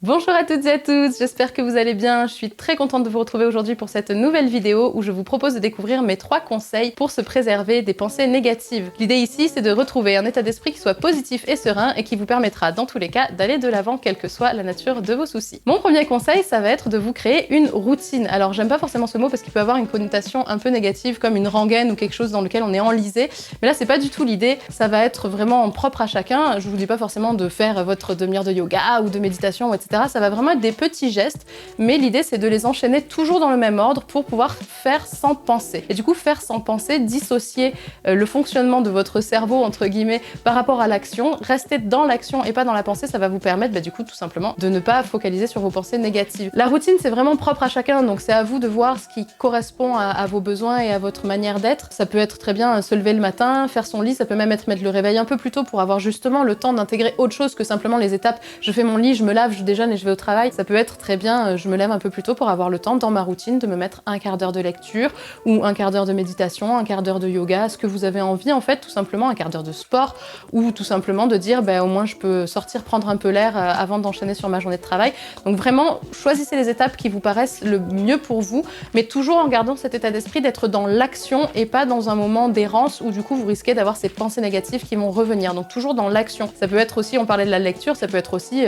Bonjour à toutes et à tous, j'espère que vous allez bien. Je suis très contente de vous retrouver aujourd'hui pour cette nouvelle vidéo où je vous propose de découvrir mes 3 conseils pour se préserver des pensées négatives. L'idée ici, c'est de retrouver un état d'esprit qui soit positif et serein et qui vous permettra, dans tous les cas, d'aller de l'avant quelle que soit la nature de vos soucis. Mon premier conseil, ça va être de vous créer une routine. Alors, j'aime pas forcément ce mot parce qu'il peut avoir une connotation un peu négative comme une rengaine ou quelque chose dans lequel on est enlisé. Mais là, c'est pas du tout l'idée. Ça va être vraiment propre à chacun. Je vous dis pas forcément de faire votre demi-heure de yoga ou de méditation, etc. Ça va vraiment être des petits gestes, mais l'idée c'est de les enchaîner toujours dans le même ordre pour pouvoir faire sans penser. Et du coup, faire sans penser, dissocier le fonctionnement de votre cerveau, entre guillemets, par rapport à l'action, rester dans l'action et pas dans la pensée, ça va vous permettre, du coup, tout simplement, de ne pas focaliser sur vos pensées négatives. La routine, c'est vraiment propre à chacun, donc c'est à vous de voir ce qui correspond à vos besoins et à votre manière d'être. Ça peut être très bien se lever le matin, faire son lit, ça peut même être mettre le réveil un peu plus tôt pour avoir justement le temps d'intégrer autre chose que simplement les étapes. Je fais mon lit, je me lave, je déjeune et je vais au travail. Ça peut être très bien, je me lève un peu plus tôt pour avoir le temps dans ma routine de me mettre un quart d'heure de lecture ou un quart d'heure de méditation, un quart d'heure de yoga, ce que vous avez envie en fait, tout simplement un quart d'heure de sport ou tout simplement de dire au moins je peux sortir prendre un peu l'air avant d'enchaîner sur ma journée de travail. Donc vraiment, choisissez les étapes qui vous paraissent le mieux pour vous, mais toujours en gardant cet état d'esprit d'être dans l'action et pas dans un moment d'errance où du coup vous risquez d'avoir ces pensées négatives qui vont revenir. Donc toujours dans l'action. Ça peut être aussi, on parlait de la lecture, ça peut être aussi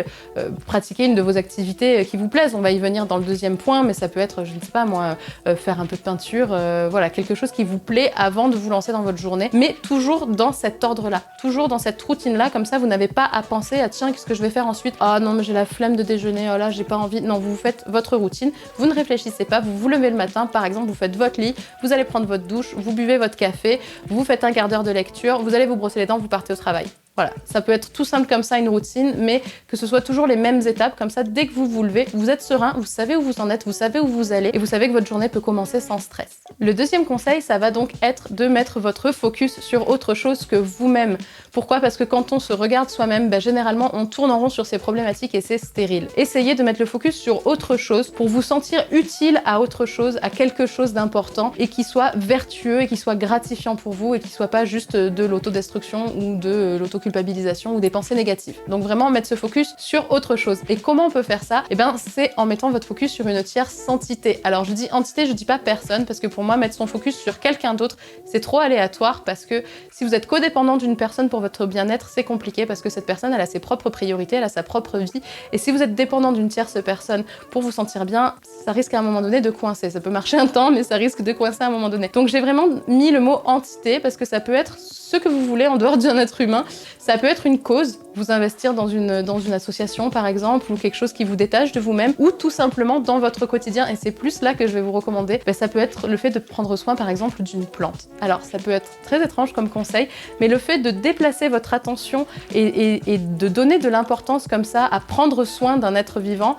pratiquer une de vos activités qui vous plaisent. On va y venir dans le deuxième point, mais ça peut être, je ne sais pas moi, faire un peu de peinture, voilà, quelque chose qui vous plaît avant de vous lancer dans votre journée, mais toujours dans cet ordre-là, toujours dans cette routine-là, comme ça vous n'avez pas à penser à tiens, qu'est-ce que je vais faire ensuite? Ah non, mais j'ai la flemme de déjeuner, oh là, j'ai pas envie. Non, vous faites votre routine, vous ne réfléchissez pas, vous vous levez le matin, par exemple, vous faites votre lit, vous allez prendre votre douche, vous buvez votre café, vous faites un quart d'heure de lecture, vous allez vous brosser les dents, vous partez au travail. Voilà, ça peut être tout simple comme ça, une routine, mais que ce soit toujours les mêmes étapes, comme ça, dès que vous vous levez, vous êtes serein, vous savez où vous en êtes, vous savez où vous allez, et vous savez que votre journée peut commencer sans stress. Le deuxième conseil, ça va donc être de mettre votre focus sur autre chose que vous-même. Pourquoi? Parce que quand on se regarde soi-même, généralement, on tourne en rond sur ces problématiques et c'est stérile. Essayez de mettre le focus sur autre chose pour vous sentir utile à autre chose, à quelque chose d'important, et qui soit vertueux, et qui soit gratifiant pour vous, et qui soit pas juste de l'autodestruction ou de l'autoculpabilisation ou des pensées négatives. Donc vraiment mettre ce focus sur autre chose. Et comment on peut faire ça? C'est en mettant votre focus sur une tierce entité. Alors je dis entité, je dis pas personne, parce que pour moi, mettre son focus sur quelqu'un d'autre, c'est trop aléatoire, parce que si vous êtes codépendant d'une personne pour votre bien-être, c'est compliqué, parce que cette personne, elle a ses propres priorités, elle a sa propre vie, et si vous êtes dépendant d'une tierce personne pour vous sentir bien, ça risque à un moment donné de coincer. Ça peut marcher un temps, mais ça risque de coincer à un moment donné. Donc j'ai vraiment mis le mot entité, parce que ça peut être ce que vous voulez en dehors d'un être humain. Ça peut être une cause, vous investir dans une association par exemple, ou quelque chose qui vous détache de vous-même, ou tout simplement dans votre quotidien, et c'est plus là que je vais vous recommander, ça peut être le fait de prendre soin par exemple d'une plante. Alors ça peut être très étrange comme conseil, mais le fait de déplacer votre attention et de donner de l'importance comme ça à prendre soin d'un être vivant,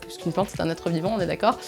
puisqu'une plante c'est un être vivant, on est d'accord,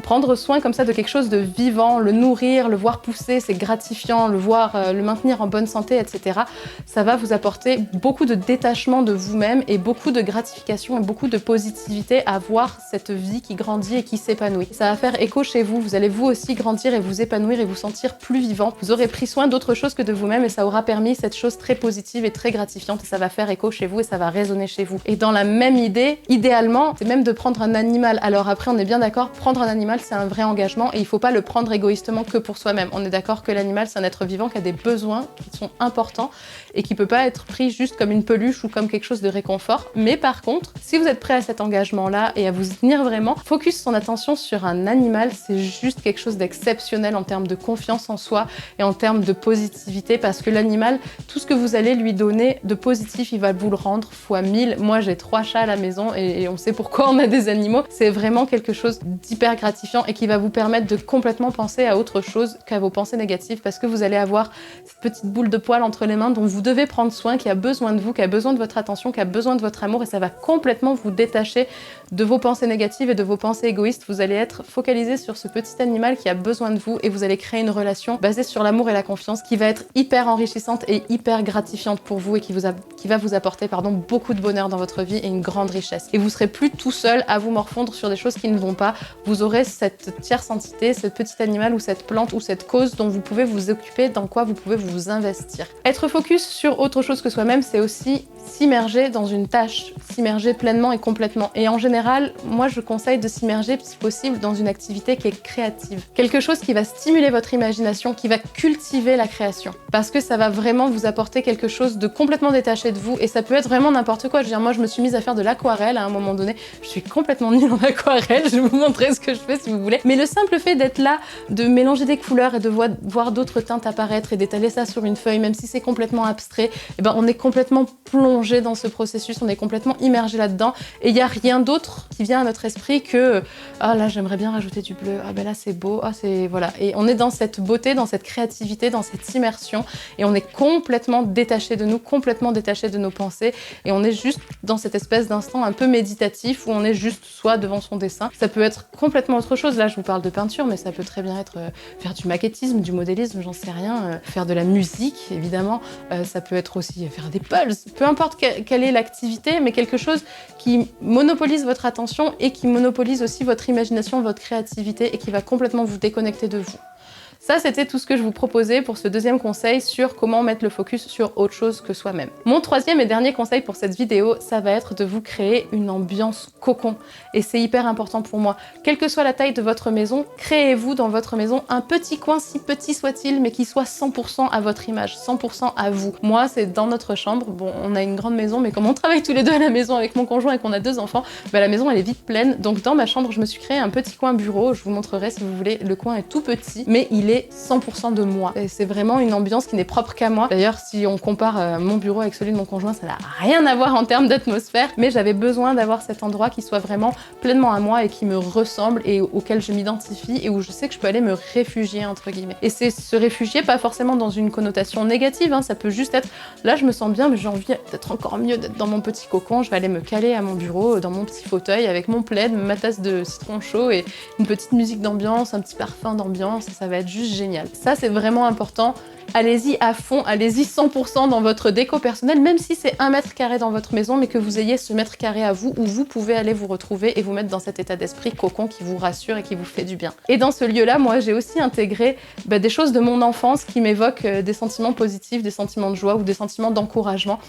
prendre soin comme ça de quelque chose de vivant, le nourrir, le voir pousser, c'est gratifiant, le voir, le maintenir en bonne santé, etc. Ça va vous apporter beaucoup de détachement de vous-même et beaucoup de gratification et beaucoup de positivité à voir cette vie qui grandit et qui s'épanouit. Ça va faire écho chez vous, vous allez vous aussi grandir et vous épanouir et vous sentir plus vivant. Vous aurez pris soin d'autre chose que de vous-même et ça aura permis cette chose très positive et très gratifiante et ça va faire écho chez vous et ça va résonner chez vous. Et dans la même idée, idéalement, c'est même de prendre un animal. Alors après, on est bien d'accord, prendre un animal, c'est un vrai engagement et il faut pas le prendre égoïstement que pour soi-même. On est d'accord que l'animal, c'est un être vivant qui a des besoins qui sont importants et qui peut pas être pris juste comme une peluche ou comme quelque chose de réconfort. Mais par contre, si vous êtes prêt à cet engagement-là et à vous y tenir vraiment, focus son attention sur un animal, c'est juste quelque chose d'exceptionnel en termes de confiance en soi et en termes de positivité, parce que l'animal, tout ce que vous allez lui donner de positif, il va vous le rendre fois 1000. Moi, j'ai 3 chats à la maison et on sait pourquoi on a des animaux. C'est vraiment quelque chose d'hyper gratifiant et qui va vous permettre de complètement penser à autre chose qu'à vos pensées négatives, parce que vous allez avoir cette petite boule de poil entre les mains dont vous devez prendre soin, qui a besoin de vous, qui a besoin de votre attention, qui a besoin de votre amour, et ça va complètement vous détacher de vos pensées négatives et de vos pensées égoïstes. Vous allez être focalisé sur ce petit animal qui a besoin de vous et vous allez créer une relation basée sur l'amour et la confiance qui va être hyper enrichissante et hyper gratifiante pour vous et qui va vous apporter beaucoup de bonheur dans votre vie et une grande richesse. Et vous serez plus tout seul à vous morfondre sur des choses qui ne vont pas. Vous aurez cette tierce entité, ce petit animal ou cette plante ou cette cause dont vous pouvez vous occuper, dans quoi vous pouvez vous investir. Être focus sur autre chose que soi-même, c'est aussi s'immerger dans une tâche, s'immerger pleinement et complètement. Et en général, moi je conseille de s'immerger si possible dans une activité qui est créative. Quelque chose qui va stimuler votre imagination, qui va cultiver la création. Parce que ça va vraiment vous apporter quelque chose de complètement détaché de vous et ça peut être vraiment n'importe quoi. Je veux dire, moi je me suis mise à faire de l'aquarelle à un moment donné. Je suis complètement nulle en aquarelle, je vais vous montrer ce que je fais si vous voulez. Mais le simple fait d'être là, de mélanger des couleurs et de voir d'autres teintes apparaître et d'étaler ça sur une feuille, même si c'est complètement abstrait, et ben on est complètement plongé dans ce processus, on est complètement immergé là-dedans et il n'y a rien d'autre qui vient à notre esprit que ah là j'aimerais bien rajouter du bleu, ah ben là c'est beau, ah c'est voilà. Et on est dans cette beauté, dans cette créativité, dans cette immersion et on est complètement détaché de nous, complètement détaché de nos pensées et on est juste dans cette espèce d'instant un peu méditatif où on est juste soi devant son dessin. Ça peut être complètement autre chose, là je vous parle de peinture mais ça peut très bien être faire du maquettisme, du modélisme, j'en sais rien, faire de la musique évidemment, ça peut être aussi faire des puzzles, peu importe quelle est l'activité, mais quelque chose qui monopolise votre attention et qui monopolise aussi votre imagination, votre créativité et qui va complètement vous déconnecter de vous. Ça, c'était tout ce que je vous proposais pour ce deuxième conseil sur comment mettre le focus sur autre chose que soi-même. Mon troisième et dernier conseil pour cette vidéo, ça va être de vous créer une ambiance cocon. Et c'est hyper important pour moi. Quelle que soit la taille de votre maison, créez-vous dans votre maison un petit coin, si petit soit-il, mais qui soit 100% à votre image, 100% à vous. Moi, c'est dans notre chambre. Bon, on a une grande maison, mais comme on travaille tous les deux à la maison avec mon conjoint et qu'on a 2 enfants, bah, la maison, elle est vite pleine. Donc dans ma chambre, je me suis créé un petit coin bureau. Je vous montrerai si vous voulez. Le coin est tout petit, mais il est 100% de moi. Et c'est vraiment une ambiance qui n'est propre qu'à moi. D'ailleurs, si on compare mon bureau avec celui de mon conjoint, ça n'a rien à voir en termes d'atmosphère, mais j'avais besoin d'avoir cet endroit qui soit vraiment pleinement à moi et qui me ressemble et auquel je m'identifie et où je sais que je peux aller me réfugier, entre guillemets. Et c'est se réfugier, pas forcément dans une connotation négative, hein, ça peut juste être, là je me sens bien, mais j'ai envie d'être encore mieux, d'être dans mon petit cocon, je vais aller me caler à mon bureau, dans mon petit fauteuil, avec mon plaid, ma tasse de citron chaud et une petite musique d'ambiance, un petit parfum d'ambiance, ça va être juste génial. Ça, c'est vraiment important. Allez-y à fond, allez-y 100% dans votre déco personnelle, même si c'est 1 mètre carré dans votre maison, mais que vous ayez ce mètre carré à vous où vous pouvez aller vous retrouver et vous mettre dans cet état d'esprit cocon qui vous rassure et qui vous fait du bien. Et dans ce lieu-là, moi, j'ai aussi intégré des choses de mon enfance qui m'évoquent des sentiments positifs, des sentiments de joie ou des sentiments d'encouragement.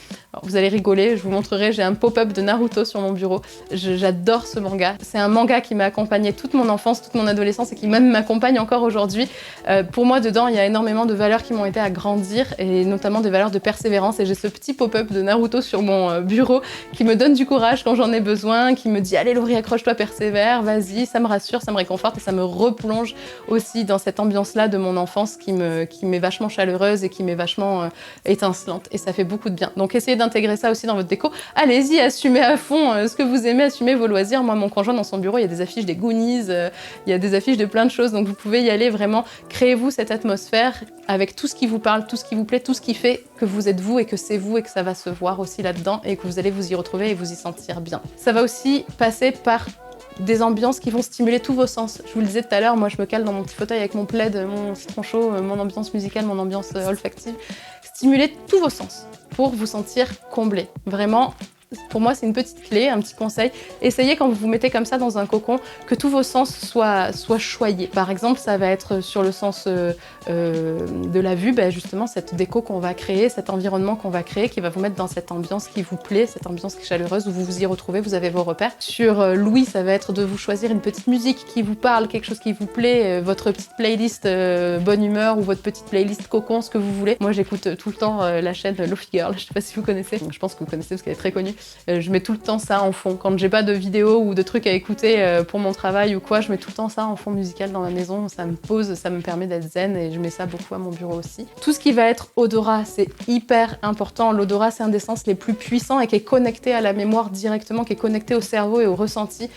Vous allez rigoler, je vous montrerai, j'ai un pop-up de Naruto sur mon bureau. J'adore ce manga. C'est un manga qui m'a accompagné toute mon enfance, toute mon adolescence et qui même m'accompagne encore aujourd'hui. Pour moi, dedans, il y a énormément de valeurs qui m'ont été à grandir et notamment des valeurs de persévérance et j'ai ce petit pop-up de Naruto sur mon bureau qui me donne du courage quand j'en ai besoin, qui me dit allez Laurie, accroche-toi, persévère, vas-y, ça me rassure, ça me réconforte et ça me replonge aussi dans cette ambiance-là de mon enfance qui m'est vachement chaleureuse et qui m'est vachement étincelante et ça fait beaucoup de bien. Donc essayez d'intégrer ça aussi dans votre déco. Allez-y, assumez à fond ce que vous aimez, assumez vos loisirs. Moi, mon conjoint dans son bureau, il y a des affiches des Goonies, il y a des affiches de plein de choses, donc vous pouvez y aller vraiment. Créez-vous cette atmosphère avec tout ce qui vous parle, tout ce qui vous plaît, tout ce qui fait que vous êtes vous et que c'est vous et que ça va se voir aussi là-dedans et que vous allez vous y retrouver et vous y sentir bien. Ça va aussi passer par des ambiances qui vont stimuler tous vos sens. Je vous le disais tout à l'heure, moi je me cale dans mon petit fauteuil avec mon plaid, mon citron chaud, mon ambiance musicale, mon ambiance olfactive. Stimulez tous vos sens pour vous sentir comblé. Vraiment, pour moi, c'est une petite clé, un petit conseil. Essayez quand vous vous mettez comme ça dans un cocon que tous vos sens soient choyés. Par exemple, ça va être sur le sens de la vue, justement cette déco qu'on va créer, cet environnement qu'on va créer qui va vous mettre dans cette ambiance qui vous plaît, cette ambiance qui est chaleureuse où vous vous y retrouvez, vous avez vos repères. Sur l'ouïe, ça va être de vous choisir une petite musique qui vous parle, quelque chose qui vous plaît, votre petite playlist bonne humeur ou votre petite playlist cocon, ce que vous voulez. Moi, j'écoute tout le temps la chaîne Lofi Girl, je sais pas si vous connaissez, je pense que vous connaissez parce qu'elle est très connue. Je mets tout le temps ça en fond. Quand j'ai pas de vidéos ou de trucs à écouter pour mon travail ou quoi, je mets tout le temps ça en fond musical dans ma maison. Ça me pose, ça me permet d'être zen et je mets ça beaucoup à mon bureau aussi. Tout ce qui va être odorat, c'est hyper important. L'odorat, c'est un des sens les plus puissants et qui est connecté à la mémoire directement, qui est connecté au cerveau et au ressenti.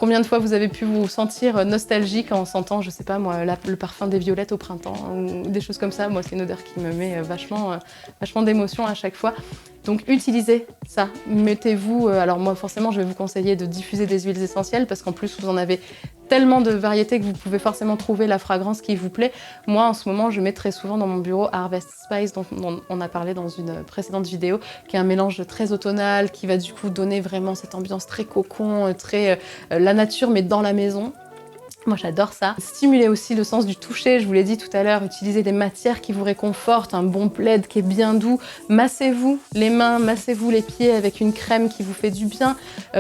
Combien de fois vous avez pu vous sentir nostalgique en sentant, je sais pas moi, le parfum des violettes au printemps ou des choses comme ça. Moi, c'est une odeur qui me met vachement d'émotion à chaque fois. Donc utilisez ça, mettez-vous, alors moi forcément je vais vous conseiller de diffuser des huiles essentielles parce qu'en plus vous en avez tellement de variétés que vous pouvez forcément trouver la fragrance qui vous plaît. Moi en ce moment je mets très souvent dans mon bureau Harvest Spice dont on a parlé dans une précédente vidéo, qui est un mélange très automnal, qui va du coup donner vraiment cette ambiance très cocon, très la nature mais dans la maison. Moi j'adore ça. Stimulez aussi le sens du toucher, je vous l'ai dit tout à l'heure, utilisez des matières qui vous réconfortent, un bon plaid qui est bien doux, massez-vous les mains, massez-vous les pieds avec une crème qui vous fait du bien.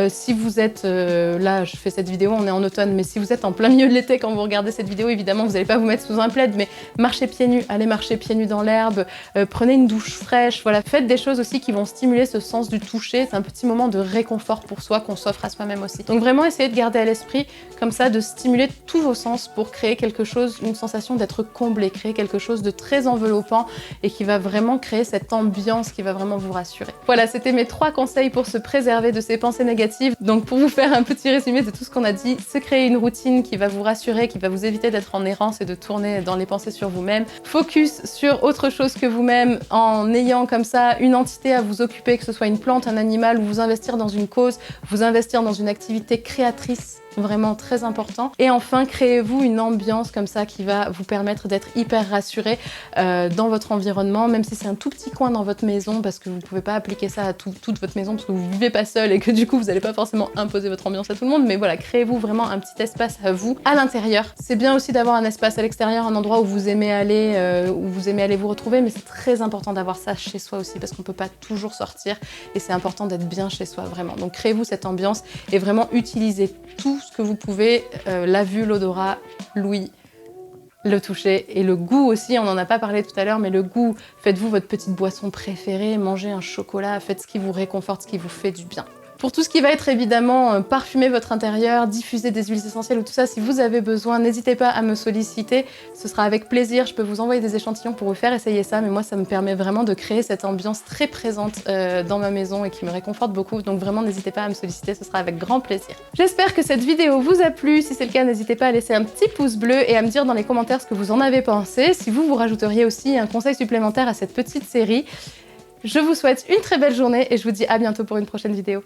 Si vous êtes, là je fais cette vidéo, on est en automne, mais si vous êtes en plein milieu de l'été quand vous regardez cette vidéo, évidemment vous n'allez pas vous mettre sous un plaid, mais marchez pieds nus, allez marcher pieds nus dans l'herbe, prenez une douche fraîche, voilà, faites des choses aussi qui vont stimuler ce sens du toucher, c'est un petit moment de réconfort pour soi qu'on s'offre à soi-même aussi. Donc vraiment essayez de garder à l'esprit comme ça, de stimuler tous vos sens pour créer quelque chose, une sensation d'être comblé, créer quelque chose de très enveloppant et qui va vraiment créer cette ambiance qui va vraiment vous rassurer. Voilà, c'était mes 3 conseils pour se préserver de ces pensées négatives. Donc pour vous faire un petit résumé de tout ce qu'on a dit, se créer une routine qui va vous rassurer, qui va vous éviter d'être en errance et de tourner dans les pensées sur vous-même. Focus sur autre chose que vous-même en ayant comme ça une entité à vous occuper, que ce soit une plante, un animal, ou vous investir dans une cause, vous investir dans une activité créatrice. Vraiment très important. Et enfin, créez-vous une ambiance comme ça qui va vous permettre d'être hyper rassuré dans votre environnement, même si c'est un tout petit coin dans votre maison, parce que vous ne pouvez pas appliquer ça à toute votre maison, parce que vous ne vivez pas seul et que du coup vous n'allez pas forcément imposer votre ambiance à tout le monde, mais voilà, créez-vous vraiment un petit espace à vous, à l'intérieur. C'est bien aussi d'avoir un espace à l'extérieur, un endroit où vous aimez aller vous retrouver, mais c'est très important d'avoir ça chez soi aussi, parce qu'on ne peut pas toujours sortir, et c'est important d'être bien chez soi, vraiment. Donc créez-vous cette ambiance, et vraiment utilisez tout ce que vous pouvez, la vue, l'odorat, l'ouïe, le toucher et le goût aussi, on n'en a pas parlé tout à l'heure, mais le goût, faites-vous votre petite boisson préférée, mangez un chocolat, faites ce qui vous réconforte, ce qui vous fait du bien. Pour tout ce qui va être évidemment parfumer votre intérieur, diffuser des huiles essentielles ou tout ça, si vous avez besoin, n'hésitez pas à me solliciter, ce sera avec plaisir, je peux vous envoyer des échantillons pour vous faire essayer ça, mais moi ça me permet vraiment de créer cette ambiance très présente dans ma maison et qui me réconforte beaucoup, donc vraiment n'hésitez pas à me solliciter, ce sera avec grand plaisir. J'espère que cette vidéo vous a plu, si c'est le cas n'hésitez pas à laisser un petit pouce bleu et à me dire dans les commentaires ce que vous en avez pensé, si vous rajouteriez aussi un conseil supplémentaire à cette petite série. Je vous souhaite une très belle journée et je vous dis à bientôt pour une prochaine vidéo.